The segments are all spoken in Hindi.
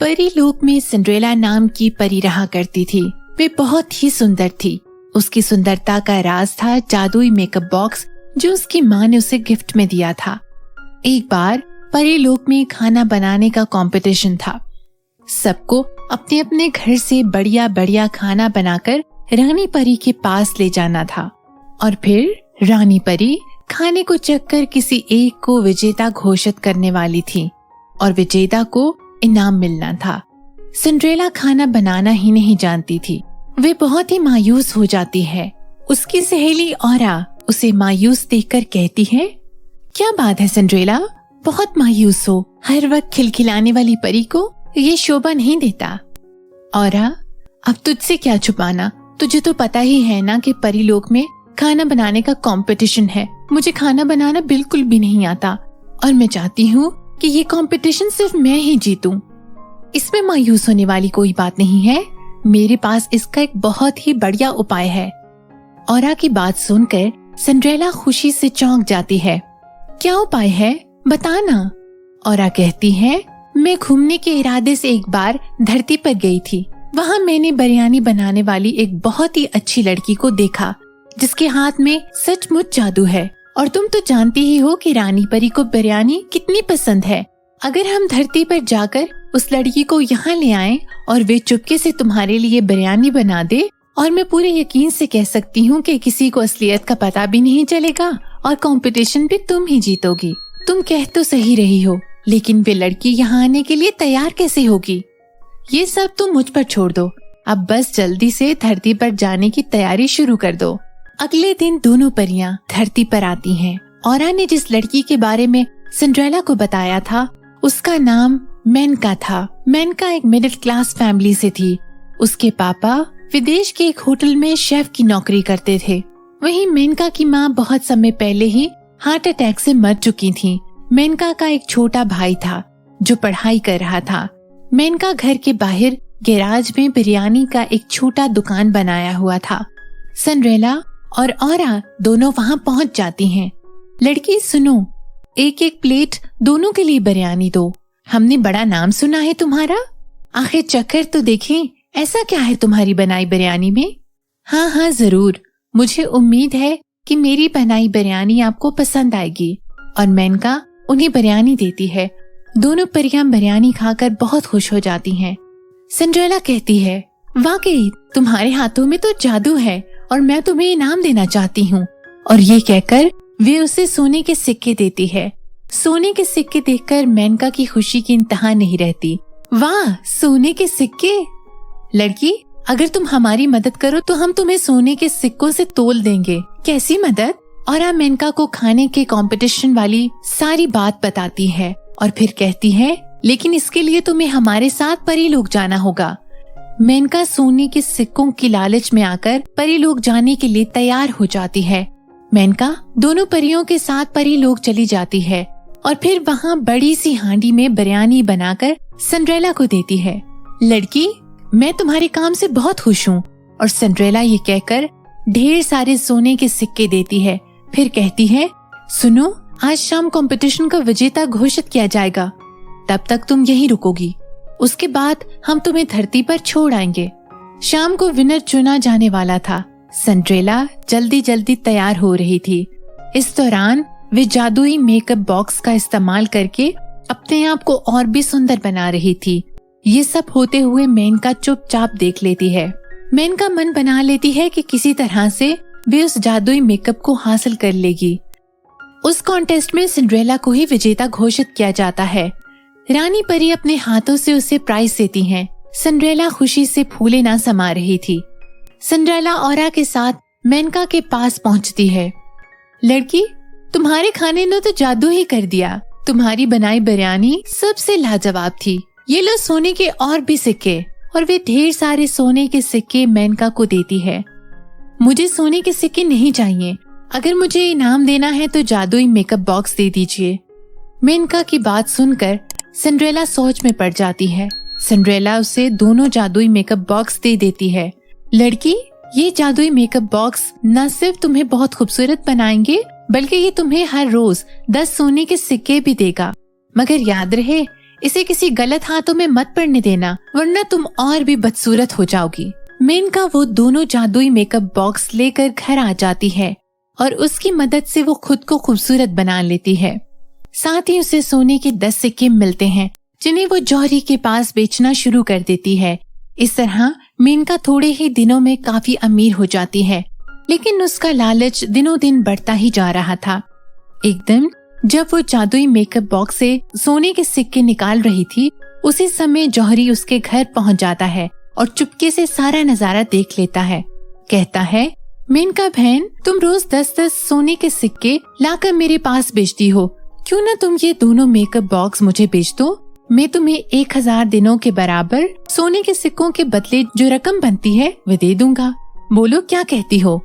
परीलोक में सिंड्रेला नाम की परी रहा करती थी। वे बहुत ही सुंदर थी। उसकी सुंदरता का राज था जादुई मेकअप बॉक्स जो उसकी माँ ने उसे गिफ्ट में दिया था। एक बार परीलोक में खाना बनाने का कंपटीशन था। सबको अपने अपने घर से बढ़िया बढ़िया खाना बनाकर रानी परी के पास ले जाना था और फिर रानी परी खाने को चखकर किसी एक को विजेता घोषित करने वाली थी और विजेता को इनाम मिलना था। सिंड्रेला खाना बनाना ही नहीं जानती थी। वे बहुत ही मायूस हो जाती है। उसकी सहेली औरा उसे मायूस देखकर कहती है, क्या बात है सिंड्रेला, बहुत मायूस हो। हर वक्त खिलखिलाने वाली परी को ये शोभा नहीं देता। औरा, अब तुझसे क्या छुपाना, तुझे तो पता ही है ना कि परीलोक में खाना बनाने का कंपटीशन है। मुझे खाना बनाना बिल्कुल भी नहीं आता और मैं चाहती हूँ कि ये कंपटीशन सिर्फ मैं ही जीतूं। इसमें मायूस होने वाली कोई बात नहीं है। मेरे पास इसका एक बहुत ही बढ़िया उपाय है। औरा की बात सुनकर सिंड्रेला खुशी से चौंक जाती है। क्या उपाय है, बताना। औरा कहती है, मैं घूमने के इरादे से एक बार धरती पर गई थी। वहाँ मैंने बिरयानी बनाने वाली एक बहुत ही अच्छी लड़की को देखा जिसके हाथ में सचमुच जादू है। और तुम तो जानती ही हो कि रानी परी को बिरयानी कितनी पसंद है। अगर हम धरती पर जाकर उस लड़की को यहाँ ले आएं और वे चुपके से तुम्हारे लिए बिरयानी बना दे, और मैं पूरे यकीन से कह सकती हूँ कि किसी को असलियत का पता भी नहीं चलेगा और कंपटीशन भी तुम ही जीतोगी। तुम कह तो सही रही हो, लेकिन वे लड़की यहाँ आने के लिए तैयार कैसे होगी? ये सब तुम मुझ पर छोड़ दो। अब बस जल्दी से धरती पर जाने की तैयारी शुरू कर दो। अगले दिन दोनों परियां धरती पर आती हैं। औरा ने जिस लड़की के बारे में सिंड्रेला को बताया था उसका नाम मेनका था। मेनका एक मिडिल क्लास फैमिली से थी। उसके पापा विदेश के एक होटल में शेफ की नौकरी करते थे। वहीं मेनका की माँ बहुत समय पहले ही हार्ट अटैक से मर चुकी थी। मेनका का एक छोटा भाई था जो पढ़ाई कर रहा था। मेनका घर के बाहर गैराज में बिरयानी का एक छोटा दुकान बनाया हुआ था। सिंड्रेला और औरा दोनों वहाँ पहुँच जाती हैं। लड़की सुनो, एक एक प्लेट दोनों के लिए बिरयानी दो। हमने बड़ा नाम सुना है तुम्हारा, आखिर चक्कर तो देखें ऐसा क्या है तुम्हारी बनाई बिरयानी में। हाँ हाँ जरूर, मुझे उम्मीद है कि मेरी बनाई बिरयानी आपको पसंद आएगी। और मेनका उन्हें बिरयानी देती है। दोनों परियां बिरयानी खाकर बहुत खुश हो जाती हैं। सिंड्रेला कहती है, वाकई तुम्हारे हाथों में तो जादू है और मैं तुम्हें इनाम देना चाहती हूँ। और ये कहकर वे उसे सोने के सिक्के देती है। सोने के सिक्के देखकर मेनका की खुशी की इंतहा नहीं रहती। वाह, सोने के सिक्के! लड़की, अगर तुम हमारी मदद करो तो हम तुम्हें सोने के सिक्कों से तोल देंगे। कैसी मदद? और मेनका को खाने के कंपटीशन वाली सारी बात बताती है और फिर कहती है, लेकिन इसके लिए तुम्हें हमारे साथ परीलोक जाना होगा। मेनका सोने के सिक्कों की लालच में आकर परीलोक जाने के लिए तैयार हो जाती है। मेनका दोनों परियों के साथ परीलोक चली जाती है और फिर वहाँ बड़ी सी हांडी में बिरयानी बनाकर सिंड्रेला को देती है। लड़की, मैं तुम्हारे काम से बहुत खुश हूँ। और सिंड्रेला ये कहकर ढेर सारे सोने के सिक्के देती है। फिर कहती है, सुनो, आज शाम कंपटीशन का विजेता घोषित किया जाएगा। तब तक तुम यहीं रुकोगी। उसके बाद हम तुम्हें धरती पर छोड़ आएंगे। शाम को विनर चुना जाने वाला था। सिंड्रेला जल्दी जल्दी तैयार हो रही थी। इस दौरान वे जादुई मेकअप बॉक्स का इस्तेमाल करके अपने आप को और भी सुंदर बना रही थी। ये सब होते हुए मेनका चुपचाप देख लेती है। मेनका मन बना लेती है कि किसी तरह से वे उस जादुई मेकअप को हासिल कर लेगी। उस कॉन्टेस्ट में सिंड्रेला को ही विजेता घोषित किया जाता है। रानी परी अपने हाथों से उसे प्राइज देती हैं। सिंड्रेला खुशी से फूले ना समा रही थी। सिंड्रेला औरा के साथ मेनका के पास पहुंचती है। लड़की, तुम्हारे खाने ने तो जादू ही कर दिया। तुम्हारी बनाई बिरयानी सबसे लाजवाब थी। ये लो सोने के और भी सिक्के। और वे ढेर सारे सोने के सिक्के मेनका को देती है। मुझे सोने के सिक्के नहीं चाहिए। अगर मुझे इनाम देना है तो जादुई मेकअप बॉक्स दे दीजिए। मेनका की बात सुनकर सिंड्रेला सोच में पड़ जाती है। सिंड्रेला उसे दोनों जादुई मेकअप बॉक्स दे देती है। लड़की, ये जादुई मेकअप बॉक्स न सिर्फ तुम्हें बहुत खूबसूरत बनाएंगे बल्कि ये तुम्हें हर रोज 10 सोने के सिक्के भी देगा। मगर याद रहे, इसे किसी गलत हाथों में मत पड़ने देना, वरना तुम और भी बदसूरत हो जाओगी। मेनका वो दोनों जादुई मेकअप बॉक्स लेकर घर आ जाती है और उसकी मदद से वो खुद को खूबसूरत बना लेती है। साथ ही उसे सोने के 10 सिक्के मिलते हैं जिन्हें वो जौहरी के पास बेचना शुरू कर देती है। इस तरह मेनका थोड़े ही दिनों में काफी अमीर हो जाती है, लेकिन उसका लालच दिनों दिन बढ़ता ही जा रहा था। एक दिन जब वो जादुई मेकअप बॉक्स से सोने के सिक्के निकाल रही थी, उसी समय जौहरी उसके घर पहुंच जाता है और चुपके से सारा नजारा देख लेता है। कहता है, मेनका बहन, तुम रोज 10-10 सोने के सिक्के लाकर मेरे पास बेचती हो, क्यों ना तुम ये दोनों मेकअप बॉक्स मुझे बेच दो। मैं तुम्हें 1000 दिनों के बराबर सोने के सिक्कों के बदले जो रकम बनती है वे दे दूंगा। बोलो क्या कहती हो।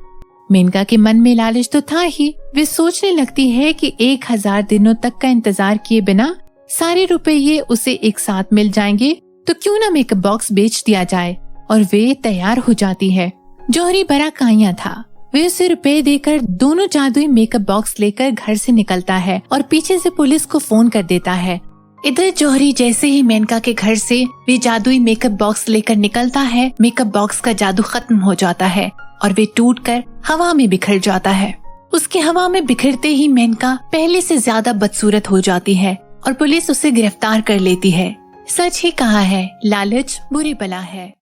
मेनका के मन में लालच तो था ही। वे सोचने लगती है कि 1000 दिनों तक का इंतजार किए बिना सारे रुपये उसे एक साथ मिल जाएंगे, तो क्यों ना मेकअप बॉक्स बेच दिया जाए। और वे तैयार हो जाती है। जौहरी बड़ा काया था। वे उसे रुपए देकर दोनों जादुई मेकअप बॉक्स लेकर घर से निकलता है और पीछे से पुलिस को फोन कर देता है। इधर जौहरी जैसे ही मेनका के घर से वे जादुई मेकअप बॉक्स लेकर निकलता है, मेकअप बॉक्स का जादू खत्म हो जाता है और वे टूटकर हवा में बिखर जाता है। उसके हवा में बिखरते ही मेनका पहले से ज्यादा बदसूरत हो जाती है और पुलिस उसे गिरफ्तार कर लेती है। सच ही कहा है, लालच बुरी बला है।